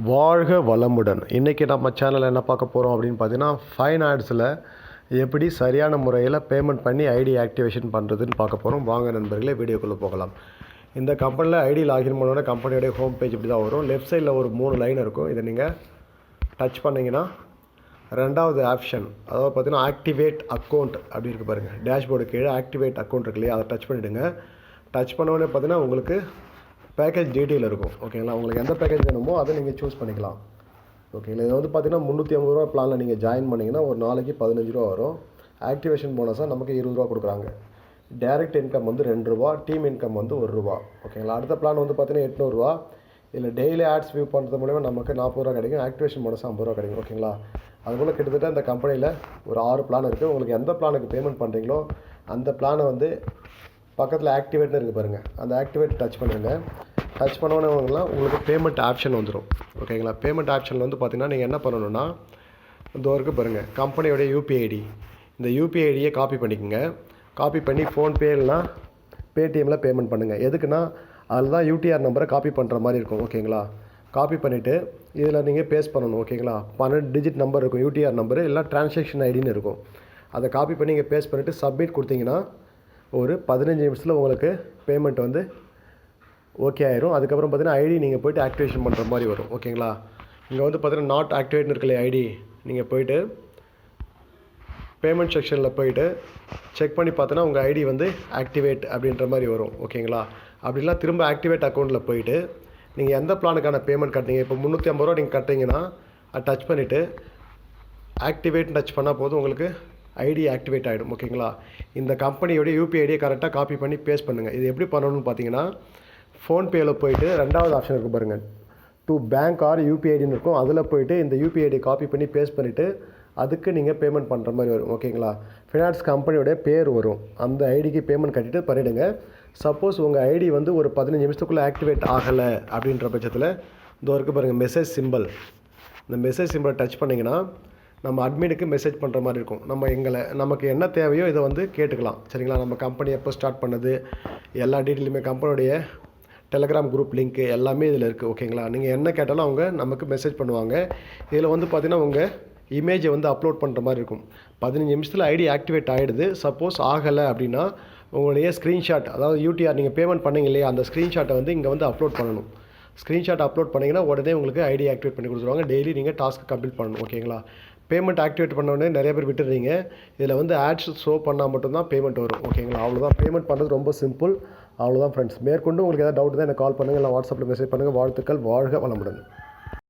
வாழ்க வளமுடன். இன்றைக்கி நம்ம சேனலில் என்ன பார்க்க போகிறோம் அப்படின்னு பார்த்தீங்கன்னா, ஃபைன் ஆட்ஸில் எப்படி சரியான முறையில் பேமெண்ட் பண்ணி ஐடி ஆக்டிவேஷன் பண்ணுறதுன்னு பார்க்க போகிறோம். வாங்க நண்பர்களே, வீடியோக்குள்ளே போகலாம். இந்த கம்பெனியில் ஐடி லாகின் பண்ணோன்னே கம்பெனியோடைய ஹோம் பேஜ் இப்படி தான் வரும். லெஃப்ட் சைடில் ஒரு 3 லைன் இருக்கும். இதை நீங்கள் டச் பண்ணிங்கன்னா ரெண்டாவது ஆப்ஷன், அதாவது பார்த்தீங்கன்னா ஆக்டிவேட் அக்கௌண்ட் அப்படி இருக்குது பாருங்கள். டேஷ்போர்டு கீழே ஆக்டிவேட் அக்கௌண்ட் இருக்கு இல்லையா, அதை டச் பண்ணிவிடுங்க. டச் பண்ணோடனே பார்த்தீங்கன்னா உங்களுக்கு பேக்கேஜ் டீட்டெயில் இருக்கும். ஓகேங்களா, உங்களுக்கு எந்த பேக்கேஜ் வேணுமோ அதை நீங்கள் சூஸ் பண்ணிக்கலாம். ஓகேங்களா, இது வந்து பார்த்தீங்கன்னா 350 ரூபா பிளானில் நீங்கள் ஜாயின் பண்ணிங்கன்னா ஒரு நாளைக்கு 15 ரூபா வரும். ஆக்டிவேஷன் போனஸாக நமக்கு 20 ரூபா கொடுக்குறாங்க. டைரக்ட் இன்கம் வந்து 2 ரூபா, டீம் இன்கம் வந்து 1 ரூபா. ஓகேங்களா, அடுத்த பிளான் வந்து பார்த்தீங்கன்னா 800 ரூபா. இதில் டெய்லி ஆட்ஸ் வியூ பண்ணுறது மூலமாக நமக்கு 40 ரூபா கிடைக்கும். ஆக்டிவேஷன் போனஸ் 50 ரூபா கிடைக்கும். ஓகேங்களா, அதுபோல் கிட்டத்தட்ட இந்த கம்பெனியில் ஒரு 6 பிளான் இருக்குது. உங்களுக்கு எந்த பிளானுக்கு பேமெண்ட் பண்ணுறீங்களோ அந்த பிளானை வந்து பக்கத்தில் ஆக்டிவேட்னு இருக்குது பாருங்கள், அந்த ஆக்டிவேட் டச் பண்ணுங்க. டச் பண்ணோன்னவங்களாம் உங்களுக்கு பேமெண்ட் ஆப்ஷன் வந்துடும். ஓகேங்களா, பேமெண்ட் ஆப்ஷனில் வந்து பார்த்திங்கன்னா நீங்கள் என்ன பண்ணணுன்னா, இந்த ஒர்க்கு பாருங்கள், கம்பெனியோடைய யூபிஐ ஐடி, இந்த யூபிஐ ஐடியை காப்பி பண்ணிக்கோங்க. காப்பி பண்ணி ஃபோன்பே இல்லைனா பேடிஎம்மில் பேமெண்ட் பண்ணுங்கள். எதுக்குன்னா அதில் தான் யூடிஆர் நம்பரை காப்பி பண்ணுற மாதிரி இருக்கும். ஓகேங்களா, காப்பி பண்ணிவிட்டு இதில் நீங்கள் பேஸ்ட் பண்ணணும். ஓகேங்களா, 12 டிஜிட் நம்பர் இருக்கும், யூடிஆர் நம்பரு இல்லை டிரான்சாக்ஷன் ஐடின்னு இருக்கும். அதை காப்பி பண்ணி இங்கே பேஸ்ட் பண்ணிவிட்டு சப்மிட் கொடுத்தீங்கன்னா ஒரு 15 நிமிஷத்தில் உங்களுக்கு பேமெண்ட் வந்து ஓகே ஆயிரும். அதுக்கப்புறம் பார்த்தீங்கன்னா ஐடி நீங்கள் போய்ட்டு ஆக்டிவேஷன் பண்ணுற மாதிரி வரும். ஓகேங்களா, இங்கே வந்து பார்த்தீங்கன்னா நாட் ஆக்டிவேட்னு இருக்கலையே ஐடி, நீங்கள் போய்ட்டு பேமெண்ட் செக்ஷனில் போய்ட்டு செக் பண்ணி பார்த்தோன்னா உங்கள் ஐடி வந்து ஆக்டிவேட் அப்படின்ற மாதிரி வரும். ஓகேங்களா, அப்படிலாம் திரும்ப ஆக்டிவேட் அக்கௌண்ட்டில் போய்ட்டு நீங்கள் எந்த பிளானுக்கான பேமெண்ட் கட்டினீங்க, இப்போ 350 ரூபா நீங்கள் கட்டிங்கன்னா அதை டச் பண்ணிவிட்டு ஆக்டிவேட் டச் பண்ணால் போதும், உங்களுக்கு ஐடி ஆக்டிவேட் ஆகிடும். ஓகேங்களா, இந்த கம்பெனியோடைய யூபிஐ ஐடியை கரெக்டாக காப்பி பண்ணி பேஸ்ட் பண்ணுங்கள். இது எப்படி பண்ணணும்னு பார்த்தீங்கன்னா, ஃபோன்பேயில் போய்ட்டு ரெண்டாவது ஆப்ஷன் இருக்குது பாருங்கள், டு பேங்க் ஆர் யூபிஐ ஐடின்னு இருக்கும். அதில் போய்ட்டு இந்த யூபிஐ ஐடி காப்பி பண்ணி பேஸ்ட் பண்ணிவிட்டு அதுக்கு நீங்கள் பேமெண்ட் பண்ணுற மாதிரி வரும். ஓகேங்களா, ஃபினான்ஸ் கம்பெனியோடைய பேர் வரும், அந்த ஐடிக்கு பேமெண்ட் கட்டிட்டு பண்ணிவிடுங்க. சப்போஸ் உங்கள் ஐடி வந்து ஒரு 15 நிமிஷத்துக்குள்ளே ஆக்டிவேட் ஆகலை அப்படின்ற பட்சத்தில் இந்த இருக்குது பாருங்கள் மெசேஜ் சிம்பிள், இந்த மெசேஜ் சிம்பிளை டச் பண்ணிங்கன்னா நம்ம அட்மினுக்கு மெசேஜ் பண்ணுற மாதிரி இருக்கும். நமக்கு என்ன தேவையோ இதை வந்து கேட்டுக்கலாம். சரிங்களா, நம்ம கம்பெனி எப்போ ஸ்டார்ட் பண்ணது எல்லா டீட்டெயிலுமே, கம்பெனியோடைய டெலகிராம் குரூப் லிங்க்கு எல்லாமே இதில் இருக்குது. ஓகேங்களா, நீங்கள் என்ன கேட்டாலும் அவங்க நமக்கு மெசேஜ் பண்ணுவாங்க. இதில் வந்து பார்த்திங்கன்னா உங்கள் இமேஜை வந்து அப்லோட் பண்ணுற மாதிரி இருக்கும். 15 நிமிஷத்தில் ஐடி ஆக்டிவேட் ஆகிடுது. சப்போஸ் ஆகலை அப்படின்னா உங்களுடைய ஸ்க்ரீன்ஷாட், அதாவது யூடிஆர் நீங்கள் பேமெண்ட் பண்ணிங்க இல்லையா, அந்த ஸ்க்ரீன்ஷாட்டை வந்து இங்கே வந்து அப்லோட் பண்ணணும். ஸ்க்ரீன்ஷாட் அப்லோட் பண்ணிங்கன்னா உடனே உங்களுக்கு ஐடி ஆக்டிவேட் பண்ணி கொடுத்துருவாங்க. டெய்லி நீங்கள் டாஸ்க் கம்ப்ளீட் பண்ணணும். ஓகேங்களா, பேமெண்ட் ஆக்டிவேட் பண்ண உடனே நிறைய பேர் விட்டுறீங்க. இதில் வந்து ஆட்ஸ் ஷோ பண்ணால் மட்டும்தான் பேமெண்ட் வரும். ஓகேங்களா, அவ்வளோதான். பேமெண்ட் பண்ணுறது ரொம்ப சிம்பிள். அவ்வளோதான் ஃப்ரெண்ட்ஸ். மேற்கொண்டு உங்களுக்கு ஏதாவது டவுட் தான் எனக்கு கால் பண்ணுங்கள், இல்லை வாட்ஸ்அப்பில் மெசேஜ் பண்ணுங்கள். வாழ்த்துக்கள். வாழ்க வளமுடன்.